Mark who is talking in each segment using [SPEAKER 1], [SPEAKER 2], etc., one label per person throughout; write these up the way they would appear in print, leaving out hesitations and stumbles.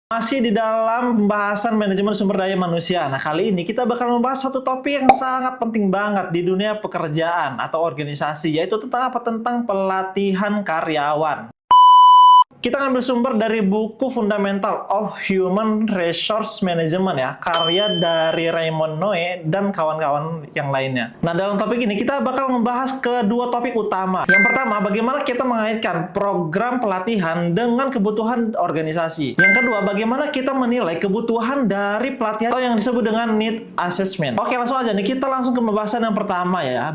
[SPEAKER 1] Masih di dalam pembahasan manajemen sumber daya manusia. Nah, kali ini kita bakal membahas satu topik yang sangat penting banget di dunia pekerjaan atau organisasi, yaitu tentang apa? Tentang pelatihan karyawan. Kita ngambil sumber dari buku Fundamental of Human Resource Management ya, karya dari Raymond Noe dan kawan-kawan yang lainnya. Nah, dalam topik ini kita bakal membahas kedua topik utama. Yang pertama, bagaimana kita mengaitkan program pelatihan dengan kebutuhan organisasi. Yang kedua, bagaimana kita menilai kebutuhan dari pelatihan atau yang disebut dengan need assessment. Oke, langsung aja nih, kita langsung ke pembahasan yang pertama ya.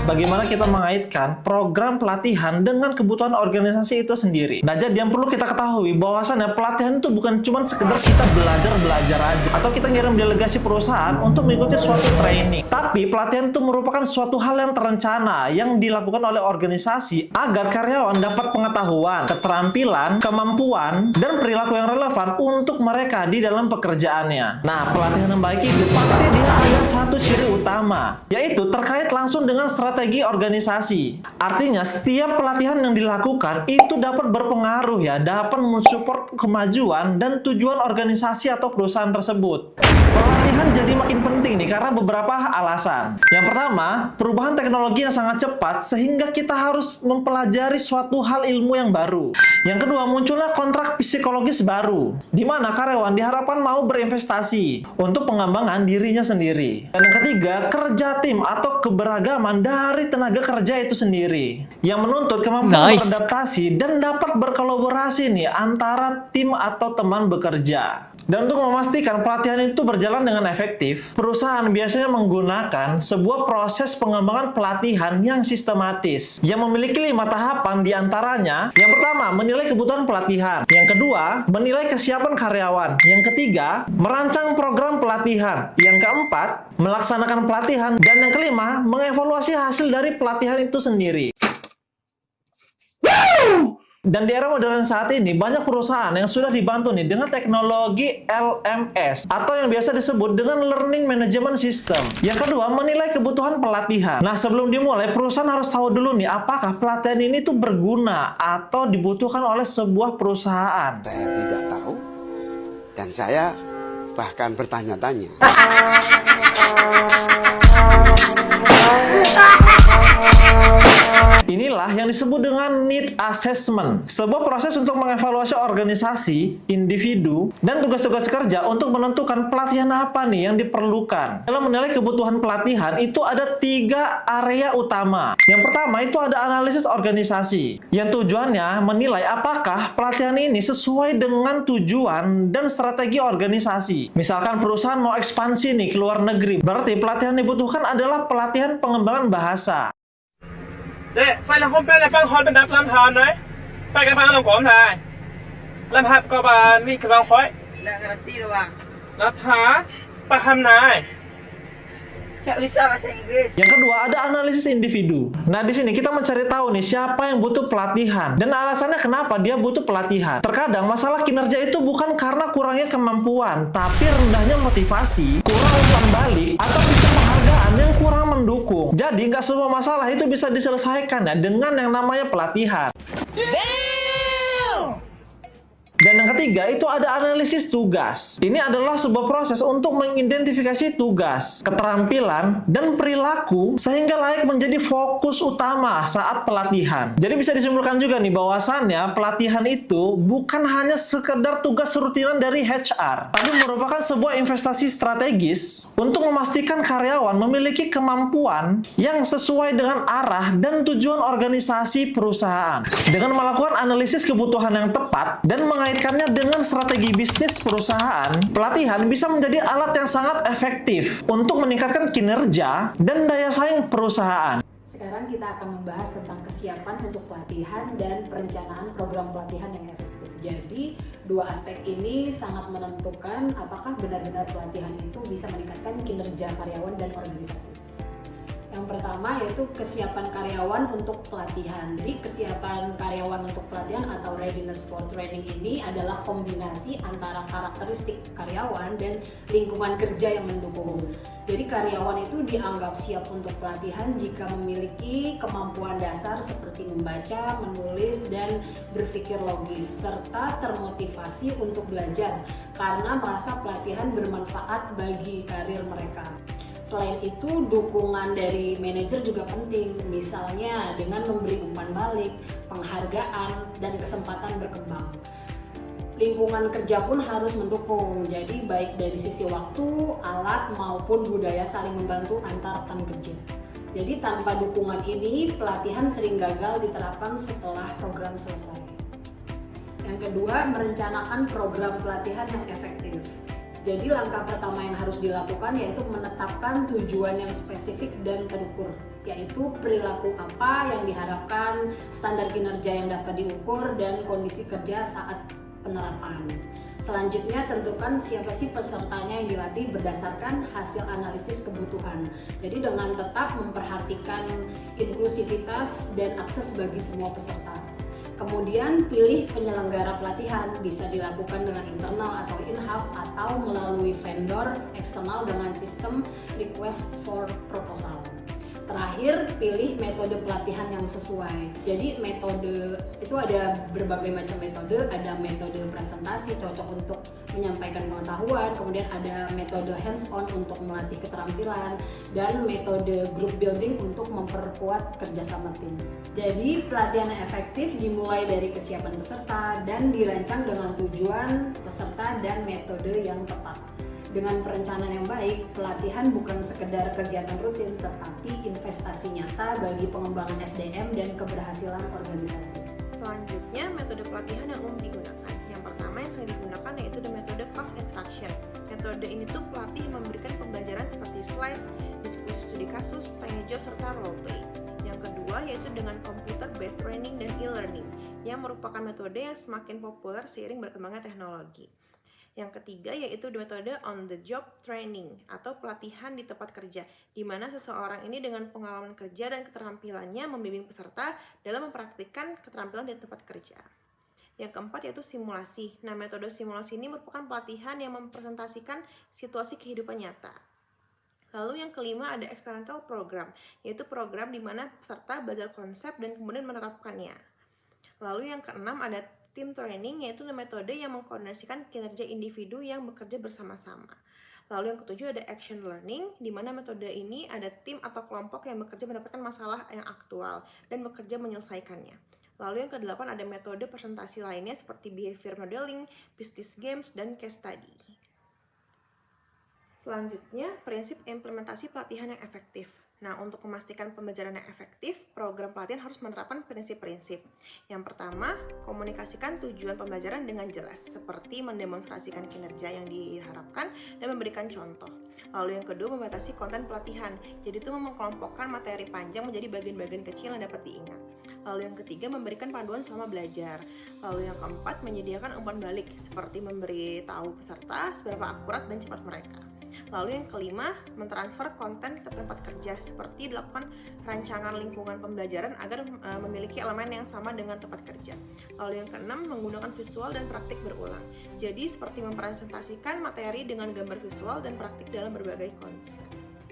[SPEAKER 1] Bagaimana kita mengaitkan program pelatihan dengan kebutuhan organisasi itu sendiri. Nah, jadi yang perlu kita ketahui bahwasannya pelatihan itu bukan cuma sekedar kita belajar aja atau kita ngirim delegasi perusahaan untuk mengikuti suatu training. Tapi pelatihan itu merupakan suatu hal yang terencana yang dilakukan oleh organisasi agar karyawan dapat pengetahuan, keterampilan, kemampuan, dan perilaku yang relevan untuk mereka di dalam pekerjaannya. Nah, pelatihan yang baik itu pasti dia ada satu ciri utama, yaitu terkait langsung dengan strategi organisasi. Artinya, setiap pelatihan yang dilakukan itu dapat berpengaruh ya, dapat mensupport kemajuan dan tujuan organisasi atau perusahaan tersebut. Pelatihan jadi makin penting nih karena beberapa alasan. Yang pertama, perubahan teknologi yang sangat cepat sehingga kita harus mempelajari suatu hal ilmu yang baru. Yang kedua, munculnya kontrak psikologis baru, di mana karyawan diharapkan mau berinvestasi untuk pengembangan dirinya sendiri. Dan yang ketiga, kerja tim atau keberagaman dari tenaga kerja itu sendiri, yang menuntut kemampuan beradaptasi dan dapat berkolaborasi nih antara tim atau teman bekerja. Dan untuk memastikan pelatihan itu berjalan dengan efektif, perusahaan biasanya menggunakan sebuah proses pengembangan pelatihan yang sistematis, yang memiliki 5 tahapan diantaranya. Yang pertama, menilai kebutuhan pelatihan. Yang kedua, menilai kesiapan karyawan. Yang ketiga, merancang program pelatihan. Yang keempat, melaksanakan pelatihan. Dan yang kelima, mengevaluasi hasil dari pelatihan itu sendiri. Dan di era modern saat ini, banyak perusahaan yang sudah dibantu nih dengan teknologi LMS atau yang biasa disebut dengan Learning Management System. Yang kedua, menilai kebutuhan pelatihan. Nah, sebelum dimulai, perusahaan harus tahu dulu nih, apakah pelatihan ini tuh berguna atau dibutuhkan oleh sebuah perusahaan.
[SPEAKER 2] Saya tidak tahu, dan saya bahkan bertanya-tanya.
[SPEAKER 1] Inilah yang disebut dengan need assessment, sebuah proses untuk mengevaluasi organisasi, individu, dan tugas-tugas kerja untuk menentukan pelatihan apa nih yang diperlukan. Dalam menilai kebutuhan pelatihan itu ada 3 area utama. Yang pertama itu ada analisis organisasi, yang tujuannya menilai apakah pelatihan ini sesuai dengan tujuan dan strategi organisasi. Misalkan perusahaan mau ekspansi nih ke luar negeri, berarti pelatihan yang dibutuhkan adalah pelatihan pengembangan bahasa.
[SPEAKER 3] Dek, saya lakukan pendapat hal pendapat lamhan, nih. Pakai apa yang kamu nih? Lamhat kau ban ni kerang koi.
[SPEAKER 4] Nggak ngerti doang.
[SPEAKER 3] Lamhat, paham nih.
[SPEAKER 4] Nggak bisa bahasa Inggris.
[SPEAKER 1] Yang kedua ada analisis individu. Nah, di sini kita mencari tahu nih siapa yang butuh pelatihan dan alasannya kenapa dia butuh pelatihan. Terkadang masalah kinerja itu bukan karena kurangnya kemampuan, tapi rendahnya motivasi, kurang umpan balik, atau sistem penghargaan yang kurang mendukung. Jadi nggak semua masalah itu bisa diselesaikan ya dengan yang namanya pelatihan. Dan yang ketiga itu ada analisis tugas. Ini adalah sebuah proses untuk mengidentifikasi tugas, keterampilan, dan perilaku sehingga layak menjadi fokus utama saat pelatihan. Jadi bisa disimpulkan juga nih bahwasannya pelatihan itu bukan hanya sekedar tugas rutinan dari HR, tapi merupakan sebuah investasi strategis untuk memastikan karyawan memiliki kemampuan yang sesuai dengan arah dan tujuan organisasi perusahaan. Dengan melakukan analisis kebutuhan yang tepat dan mengaitkannya dengan strategi bisnis perusahaan, pelatihan bisa menjadi alat yang sangat efektif untuk meningkatkan kinerja dan daya saing perusahaan.
[SPEAKER 5] Sekarang kita akan membahas tentang kesiapan untuk pelatihan dan perencanaan program pelatihan yang efektif. Jadi, dua aspek ini sangat menentukan apakah benar-benar pelatihan itu bisa meningkatkan kinerja karyawan dan organisasi. Yang pertama yaitu kesiapan karyawan untuk pelatihan. Jadi kesiapan karyawan untuk pelatihan atau readiness for training ini adalah kombinasi antara karakteristik karyawan dan lingkungan kerja yang mendukung. Jadi karyawan itu dianggap siap untuk pelatihan jika memiliki kemampuan dasar seperti membaca, menulis, dan berpikir logis, serta termotivasi untuk belajar karena merasa pelatihan bermanfaat bagi karir mereka. Selain itu, dukungan dari manajer juga penting, misalnya dengan memberi umpan balik, penghargaan, dan kesempatan berkembang. Lingkungan kerja pun harus mendukung, jadi baik dari sisi waktu, alat, maupun budaya saling membantu antar rekan kerja. Jadi tanpa dukungan ini, pelatihan sering gagal diterapkan setelah program selesai. Yang kedua, merencanakan program pelatihan yang efektif. Jadi langkah pertama yang harus dilakukan yaitu menetapkan tujuan yang spesifik dan terukur, yaitu perilaku apa yang diharapkan, standar kinerja yang dapat diukur, dan kondisi kerja saat penerapan. Selanjutnya tentukan siapa sih pesertanya yang dilatih berdasarkan hasil analisis kebutuhan. Jadi dengan tetap memperhatikan inklusivitas dan akses bagi semua peserta. Kemudian pilih penyelenggara pelatihan, bisa dilakukan dengan internal atau in-house atau melalui vendor eksternal dengan sistem request for proposal. Terakhir, pilih metode pelatihan yang sesuai. Jadi metode itu ada berbagai macam metode, ada metode presentasi cocok untuk menyampaikan pengetahuan, kemudian ada metode hands-on untuk melatih keterampilan, dan metode group building untuk memperkuat kerjasama tim. Jadi pelatihan yang efektif dimulai dari kesiapan peserta dan dirancang dengan tujuan peserta dan metode yang tepat. Dengan perencanaan yang baik, pelatihan bukan sekedar kegiatan rutin, tetapi investasi nyata bagi pengembangan SDM dan keberhasilan organisasi.
[SPEAKER 6] Selanjutnya, metode pelatihan yang umum digunakan. Yang pertama yang sering digunakan yaitu metode fast instruction. Metode ini tuh pelatih memberikan pembelajaran seperti slide, diskusi studi kasus, tanya jawab, serta role play. Yang kedua yaitu dengan computer based training dan e-learning, yang merupakan metode yang semakin populer seiring berkembangnya teknologi. Yang ketiga yaitu metode on the job training atau pelatihan di tempat kerja, di mana seseorang ini dengan pengalaman kerja dan keterampilannya membimbing peserta dalam mempraktikkan keterampilan di tempat kerja. Yang keempat yaitu simulasi. Nah, metode simulasi ini merupakan pelatihan yang mempresentasikan situasi kehidupan nyata. Lalu yang kelima ada experimental program, yaitu program di mana peserta belajar konsep dan kemudian menerapkannya. Lalu yang keenam ada team training, yaitu metode yang mengkoordinasikan kinerja individu yang bekerja bersama-sama. Lalu yang ketujuh ada action learning, di mana metode ini ada tim atau kelompok yang bekerja mendapatkan masalah yang aktual dan bekerja menyelesaikannya. Lalu yang kedelapan ada metode presentasi lainnya seperti behavior modeling, business games, dan case study. Selanjutnya, prinsip implementasi pelatihan yang efektif. Nah, untuk memastikan pembelajaran yang efektif, program pelatihan harus menerapkan prinsip-prinsip. Yang pertama, komunikasikan tujuan pembelajaran dengan jelas, seperti mendemonstrasikan kinerja yang diharapkan dan memberikan contoh. Lalu yang kedua, membatasi konten pelatihan. Jadi itu mengkelompokkan materi panjang menjadi bagian-bagian kecil yang dapat diingat. Lalu yang ketiga, memberikan panduan selama belajar. Lalu yang keempat, menyediakan umpan balik, seperti memberi tahu peserta seberapa akurat dan cepat mereka. Lalu yang kelima, mentransfer konten ke tempat kerja, seperti dilakukan rancangan lingkungan pembelajaran agar memiliki elemen yang sama dengan tempat kerja. Lalu yang keenam, menggunakan visual dan praktik berulang. Jadi seperti mempresentasikan materi dengan gambar visual dan praktik dalam berbagai konsep.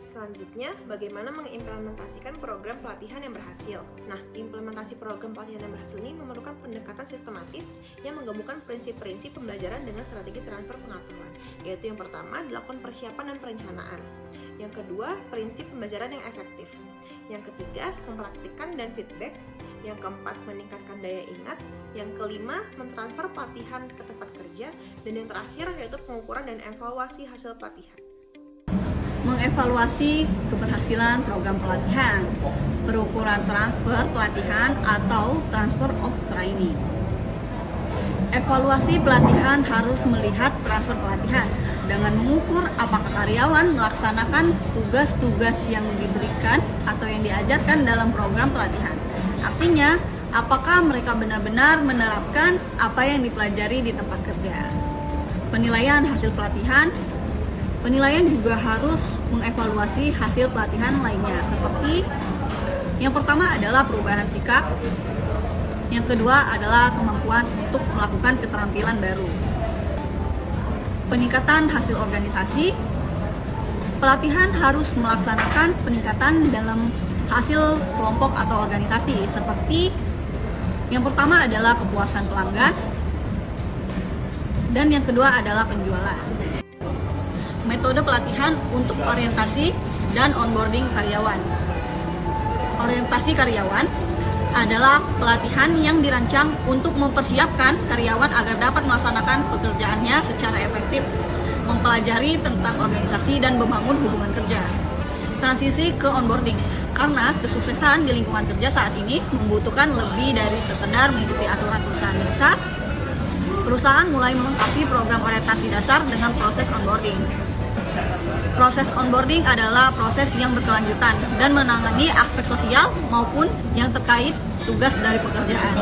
[SPEAKER 6] Selanjutnya, bagaimana mengimplementasikan program pelatihan yang berhasil? Nah, implementasi program pelatihan yang berhasil ini memerlukan pendekatan sistematis yang menggabungkan prinsip-prinsip pembelajaran dengan strategi transfer pengetahuan, yaitu yang pertama, dilakukan persiapan dan perencanaan. Yang kedua, prinsip pembelajaran yang efektif. Yang ketiga, mempraktikkan dan feedback. Yang keempat, meningkatkan daya ingat. Yang kelima, mentransfer pelatihan ke tempat kerja. Dan yang terakhir, yaitu pengukuran dan evaluasi hasil pelatihan.
[SPEAKER 7] Mengevaluasi keberhasilan program pelatihan, berukuran transfer pelatihan atau transfer of training. Evaluasi pelatihan harus melihat transfer pelatihan dengan mengukur apakah karyawan melaksanakan tugas-tugas yang diberikan atau yang diajarkan dalam program pelatihan. Artinya, apakah mereka benar-benar menerapkan apa yang dipelajari di tempat kerja. Penilaian hasil pelatihan. Penilaian juga harus mengevaluasi hasil pelatihan lainnya, seperti yang pertama adalah perubahan sikap, yang kedua adalah kemampuan untuk melakukan keterampilan baru, peningkatan hasil organisasi. Pelatihan harus melaksanakan peningkatan dalam hasil kelompok atau organisasi, seperti yang pertama adalah kepuasan pelanggan, dan yang kedua adalah penjualan. Metode pelatihan untuk orientasi dan onboarding karyawan. Orientasi karyawan adalah pelatihan yang dirancang untuk mempersiapkan karyawan agar dapat melaksanakan pekerjaannya secara efektif, mempelajari tentang organisasi dan membangun hubungan kerja. Transisi ke onboarding, karena kesuksesan di lingkungan kerja saat ini membutuhkan lebih dari sekedar mengikuti aturan perusahaan biasa. Perusahaan mulai melengkapi program orientasi dasar dengan proses onboarding. Proses onboarding adalah proses yang berkelanjutan dan menangani aspek sosial maupun yang terkait tugas dari pekerjaan.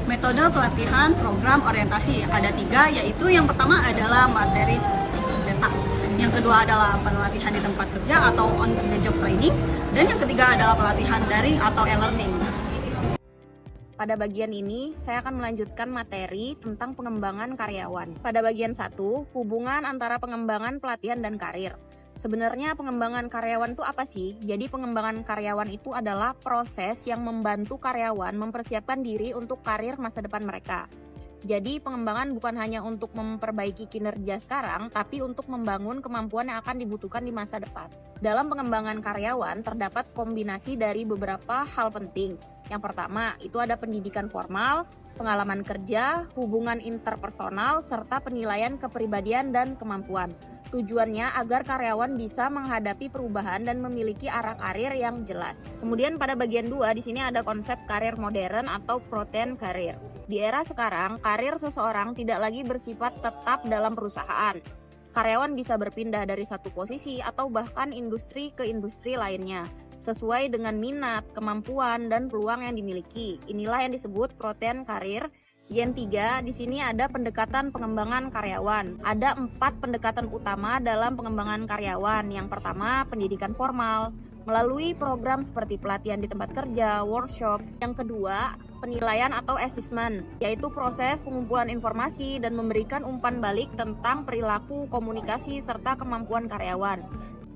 [SPEAKER 7] Metode pelatihan program orientasi ada 3, yaitu yang pertama adalah materi cetak, yang kedua adalah pelatihan di tempat kerja atau on the job training, dan yang ketiga adalah pelatihan daring atau e-learning.
[SPEAKER 8] Pada bagian ini, saya akan melanjutkan materi tentang pengembangan karyawan. Pada bagian 1, hubungan antara pengembangan pelatihan dan karir. Sebenarnya pengembangan karyawan itu apa sih? Jadi pengembangan karyawan itu adalah proses yang membantu karyawan mempersiapkan diri untuk karir masa depan mereka. Jadi pengembangan bukan hanya untuk memperbaiki kinerja sekarang, tapi untuk membangun kemampuan yang akan dibutuhkan di masa depan. Dalam pengembangan karyawan terdapat kombinasi dari beberapa hal penting. Yang pertama, itu ada pendidikan formal, pengalaman kerja, hubungan interpersonal, serta penilaian kepribadian dan kemampuan. Tujuannya agar karyawan bisa menghadapi perubahan dan memiliki arah karir yang jelas. Kemudian pada bagian 2 di sini ada konsep karir modern atau protein karir. Di era sekarang, karir seseorang tidak lagi bersifat tetap dalam perusahaan. Karyawan bisa berpindah dari satu posisi atau bahkan industri ke industri lainnya, sesuai dengan minat, kemampuan, dan peluang yang dimiliki. Inilah yang disebut protein karir. Yang 3, di sini ada pendekatan pengembangan karyawan. Ada 4 pendekatan utama dalam pengembangan karyawan. Yang pertama, pendidikan formal, melalui program seperti pelatihan di tempat kerja, workshop. Yang kedua, penilaian atau assessment, yaitu proses pengumpulan informasi dan memberikan umpan balik tentang perilaku, komunikasi, serta kemampuan karyawan.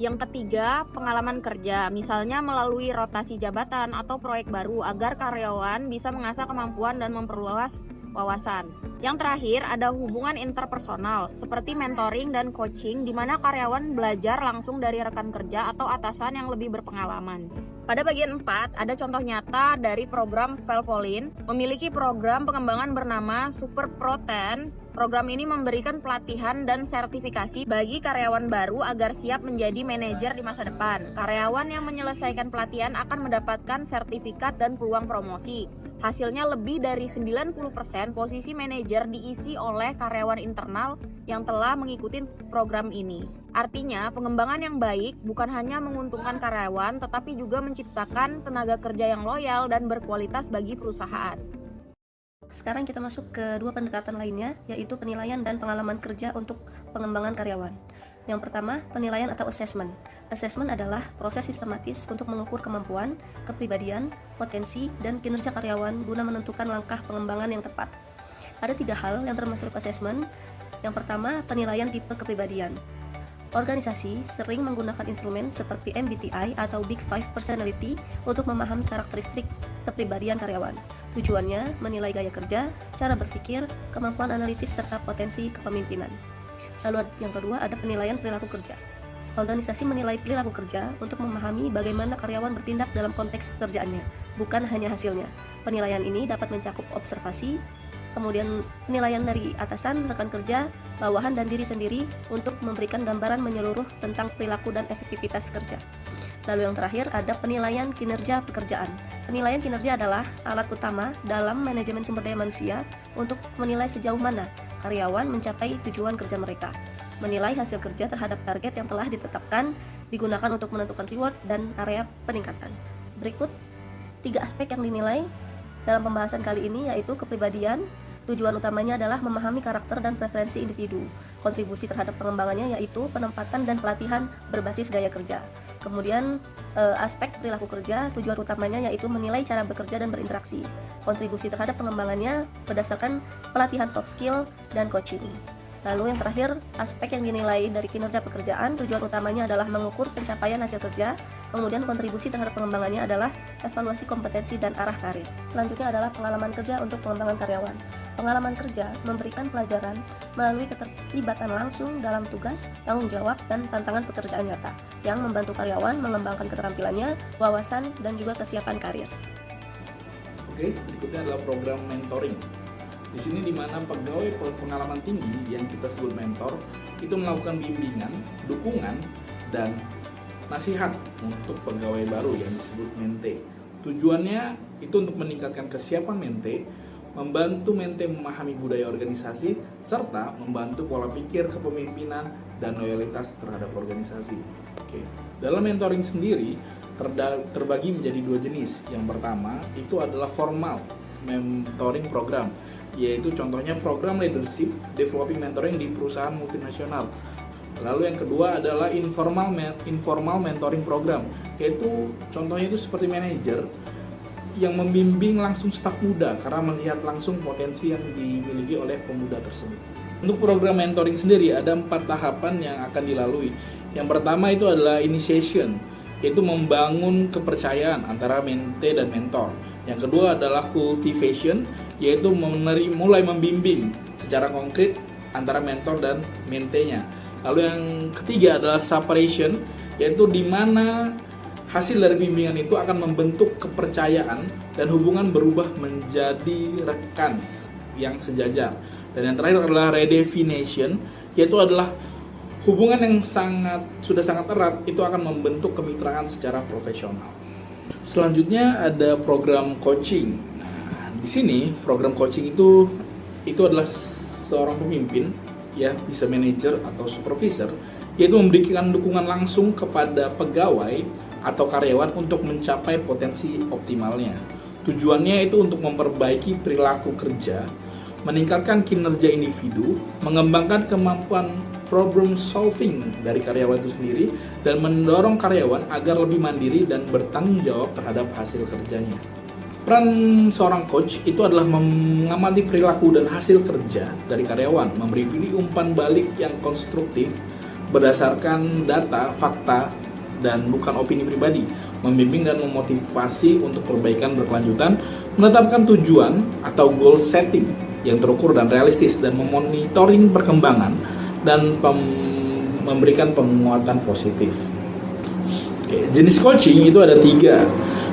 [SPEAKER 8] Yang ketiga, pengalaman kerja, misalnya melalui rotasi jabatan atau proyek baru agar karyawan bisa mengasah kemampuan dan memperluas wawasan. Yang terakhir, ada hubungan interpersonal, seperti mentoring dan coaching, di mana karyawan belajar langsung dari rekan kerja atau atasan yang lebih berpengalaman. Pada bagian 4, ada contoh nyata dari program Valvoline, memiliki program pengembangan bernama Super Pro 10. Program ini memberikan pelatihan dan sertifikasi bagi karyawan baru agar siap menjadi manajer di masa depan. Karyawan yang menyelesaikan pelatihan akan mendapatkan sertifikat dan peluang promosi. Hasilnya lebih dari 90% posisi manajer diisi oleh karyawan internal yang telah mengikuti program ini. Artinya, pengembangan yang baik bukan hanya menguntungkan karyawan, tetapi juga menciptakan tenaga kerja yang loyal dan berkualitas bagi perusahaan.
[SPEAKER 9] Sekarang kita masuk ke 2 pendekatan lainnya, yaitu penilaian dan pengalaman kerja untuk pengembangan karyawan. Yang pertama, penilaian atau assessment. Assessment adalah proses sistematis untuk mengukur kemampuan, kepribadian, potensi, dan kinerja karyawan guna menentukan langkah pengembangan yang tepat. Ada 3 hal yang termasuk assessment. Yang pertama, penilaian tipe kepribadian. Organisasi sering menggunakan instrumen seperti MBTI atau Big Five Personality untuk memahami karakteristik kepribadian karyawan. Tujuannya menilai gaya kerja, cara berpikir, kemampuan analitis, serta potensi kepemimpinan. Lalu yang kedua ada penilaian perilaku kerja. Organisasi menilai perilaku kerja untuk memahami bagaimana karyawan bertindak dalam konteks pekerjaannya, bukan hanya hasilnya. Penilaian ini dapat mencakup observasi, kemudian penilaian dari atasan, rekan kerja, bawahan, dan diri sendiri untuk memberikan gambaran menyeluruh tentang perilaku dan efektivitas kerja. Lalu yang terakhir ada penilaian kinerja pekerjaan. Penilaian kinerja adalah alat utama dalam manajemen sumber daya manusia untuk menilai sejauh mana karyawan mencapai tujuan kerja mereka. Menilai hasil kerja terhadap target yang telah ditetapkan digunakan untuk menentukan reward dan area peningkatan. Berikut 3 aspek yang dinilai dalam pembahasan kali ini yaitu kepribadian. Tujuan utamanya adalah memahami karakter dan preferensi individu. Kontribusi terhadap pengembangannya yaitu penempatan dan pelatihan berbasis gaya kerja. Kemudian aspek perilaku kerja, tujuan utamanya yaitu menilai cara bekerja dan berinteraksi. Kontribusi terhadap pengembangannya berdasarkan pelatihan soft skill dan coaching. Lalu yang terakhir, aspek yang dinilai dari kinerja pekerjaan, tujuan utamanya adalah mengukur pencapaian hasil kerja. Kemudian kontribusi terhadap pengembangannya adalah evaluasi kompetensi dan arah karir. Selanjutnya adalah pengalaman kerja untuk pengembangan karyawan. Pengalaman kerja memberikan pelajaran melalui keterlibatan langsung dalam tugas, tanggung jawab, dan tantangan pekerjaan nyata yang membantu karyawan mengembangkan keterampilannya, wawasan, dan juga kesiapan karir.
[SPEAKER 10] Oke, berikutnya adalah program mentoring. Di sini di mana pegawai pengalaman tinggi yang kita sebut mentor itu melakukan bimbingan, dukungan, dan nasihat untuk pegawai baru yang disebut mente. Tujuannya itu untuk meningkatkan kesiapan mente, membantu mente memahami budaya organisasi, serta membantu pola pikir kepemimpinan dan loyalitas terhadap organisasi. Oke. Dalam mentoring sendiri terbagi menjadi dua jenis. Yang pertama itu adalah formal mentoring program, yaitu contohnya program leadership developing mentoring di perusahaan multinasional. Lalu yang kedua adalah informal mentoring program, yaitu contohnya itu seperti manajer yang membimbing langsung staf muda karena melihat langsung potensi yang dimiliki oleh pemuda tersebut. Untuk program mentoring sendiri ada 4 tahapan yang akan dilalui. Yang pertama itu adalah initiation, yaitu membangun kepercayaan antara mente dan mentor. Yang kedua adalah cultivation, yaitu mulai membimbing secara konkret antara mentor dan mentenya. Lalu yang ketiga adalah separation, yaitu di mana hasil dari bimbingan itu akan membentuk kepercayaan dan hubungan berubah menjadi rekan yang sejajar. Dan yang terakhir adalah redefinition, yaitu adalah hubungan yang sudah sangat erat itu akan membentuk kemitraan secara profesional. Selanjutnya ada program coaching. Di sini program coaching itu adalah seorang pemimpin, ya bisa manajer atau supervisor, yaitu memberikan dukungan langsung kepada pegawai atau karyawan untuk mencapai potensi optimalnya. Tujuannya itu untuk memperbaiki perilaku kerja, meningkatkan kinerja individu, mengembangkan kemampuan problem solving dari karyawan itu sendiri, dan mendorong karyawan agar lebih mandiri dan bertanggung jawab terhadap hasil kerjanya. Peran seorang coach itu adalah mengamati perilaku dan hasil kerja dari karyawan, memberi umpan balik yang konstruktif berdasarkan data, fakta, dan bukan opini pribadi, membimbing dan memotivasi untuk perbaikan berkelanjutan, menetapkan tujuan atau goal setting yang terukur dan realistis, dan memonitoring perkembangan dan memberikan penguatan positif. Oke, jenis coaching itu ada 3.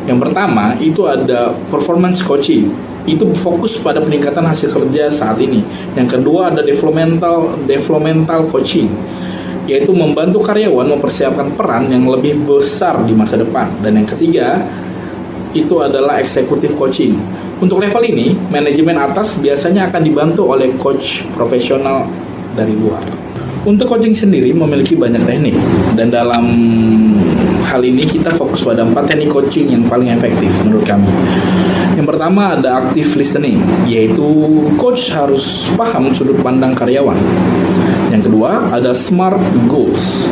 [SPEAKER 10] Yang pertama itu ada performance coaching, itu fokus pada peningkatan hasil kerja saat ini. Yang kedua ada developmental coaching, yaitu membantu karyawan mempersiapkan peran yang lebih besar di masa depan. Dan yang ketiga itu adalah executive coaching. Untuk level ini, manajemen atas biasanya akan dibantu oleh coach profesional dari luar. Untuk coaching sendiri memiliki banyak teknik, dan dalam hal ini kita fokus pada 4 teknik coaching yang paling efektif menurut kami. Yang pertama ada active listening, yaitu coach harus paham sudut pandang karyawan. Yang kedua ada smart goals,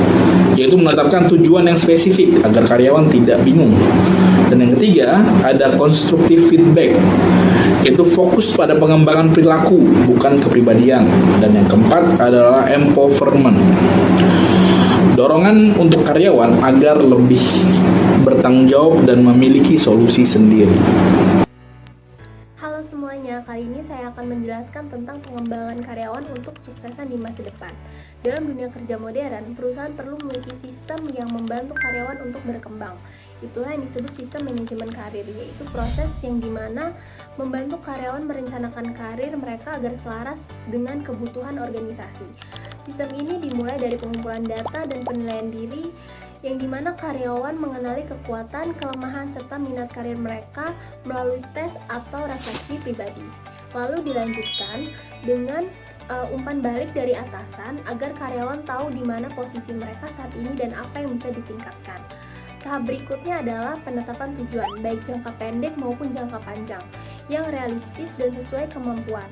[SPEAKER 10] yaitu menetapkan tujuan yang spesifik agar karyawan tidak bingung. Dan yang ketiga ada constructive feedback, yaitu fokus pada pengembangan perilaku bukan kepribadian. Dan yang keempat adalah empowerment, dorongan untuk karyawan agar lebih bertanggung jawab dan memiliki solusi sendiri.
[SPEAKER 11] Halo semuanya, kali ini saya akan menjelaskan tentang pengembangan karyawan untuk kesuksesan di masa depan. Dalam dunia kerja modern, perusahaan perlu memiliki sistem yang membantu karyawan untuk berkembang. Itulah yang disebut sistem manajemen karir, yaitu proses yang dimana membantu karyawan merencanakan karir mereka agar selaras dengan kebutuhan organisasi. Sistem ini dimulai dari pengumpulan data dan penilaian diri, yang dimana karyawan mengenali kekuatan, kelemahan, serta minat karir mereka melalui tes atau refleksi pribadi. Lalu dilanjutkan dengan umpan balik dari atasan agar karyawan tahu di mana posisi mereka saat ini dan apa yang bisa ditingkatkan. Tahap berikutnya adalah penetapan tujuan, baik jangka pendek maupun jangka panjang, yang realistis dan sesuai kemampuan.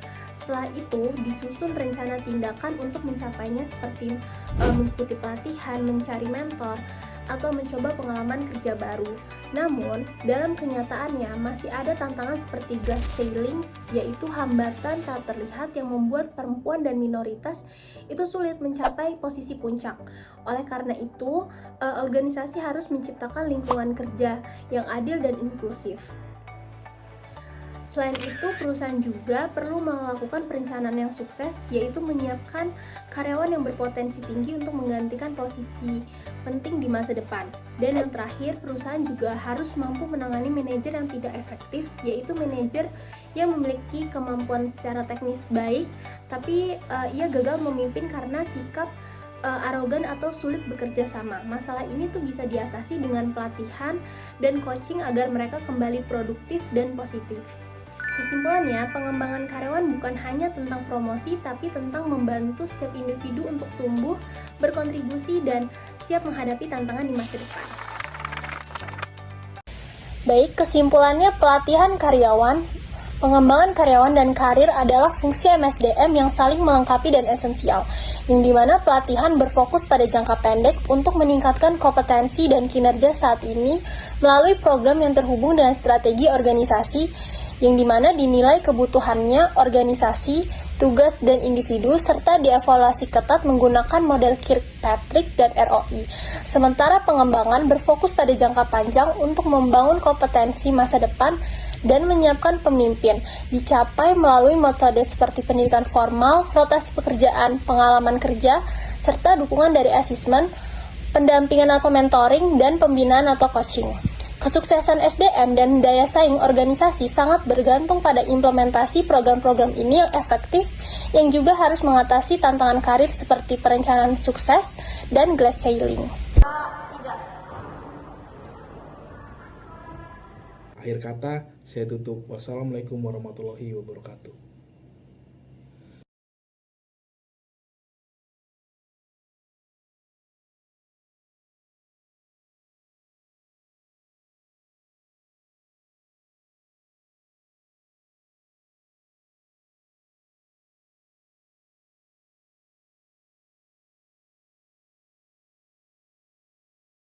[SPEAKER 11] Setelah itu, disusun rencana tindakan untuk mencapainya seperti mengikuti pelatihan, mencari mentor, atau mencoba pengalaman kerja baru. Namun, dalam kenyataannya masih ada tantangan seperti glass ceiling, yaitu hambatan tak terlihat yang membuat perempuan dan minoritas itu sulit mencapai posisi puncak. Oleh karena itu, organisasi harus menciptakan lingkungan kerja yang adil dan inklusif. Selain itu, perusahaan juga perlu melakukan perencanaan yang sukses, yaitu menyiapkan karyawan yang berpotensi tinggi untuk menggantikan posisi penting di masa depan. Dan yang terakhir, perusahaan juga harus mampu menangani manajer yang tidak efektif, yaitu manajer yang memiliki kemampuan secara teknis baik, tapi ia gagal memimpin karena sikap arogan atau sulit bekerja sama. Masalah ini tuh bisa diatasi dengan pelatihan dan coaching agar mereka kembali produktif dan positif. Kesimpulannya, pengembangan karyawan bukan hanya tentang promosi, tapi tentang membantu setiap individu untuk tumbuh, berkontribusi, dan siap menghadapi tantangan di masa depan. Baik, kesimpulannya pelatihan karyawan, pengembangan karyawan dan karir adalah fungsi MSDM yang saling melengkapi dan esensial, yang dimana pelatihan berfokus pada jangka pendek untuk meningkatkan kompetensi dan kinerja saat ini melalui program yang terhubung dengan strategi organisasi, yang dimana dinilai kebutuhannya organisasi, tugas, dan individu, serta dievaluasi ketat menggunakan model Kirkpatrick dan ROI. Sementara pengembangan berfokus pada jangka panjang untuk membangun kompetensi masa depan dan menyiapkan pemimpin, dicapai melalui metode seperti pendidikan formal, rotasi pekerjaan, pengalaman kerja, serta dukungan dari asesmen, pendampingan atau mentoring, dan pembinaan atau coaching. Kesuksesan SDM dan daya saing organisasi sangat bergantung pada implementasi program-program ini yang efektif, yang juga harus mengatasi tantangan karir seperti perencanaan sukses dan glass ceiling.
[SPEAKER 10] Akhir kata, saya tutup. Wassalamualaikum warahmatullahi wabarakatuh.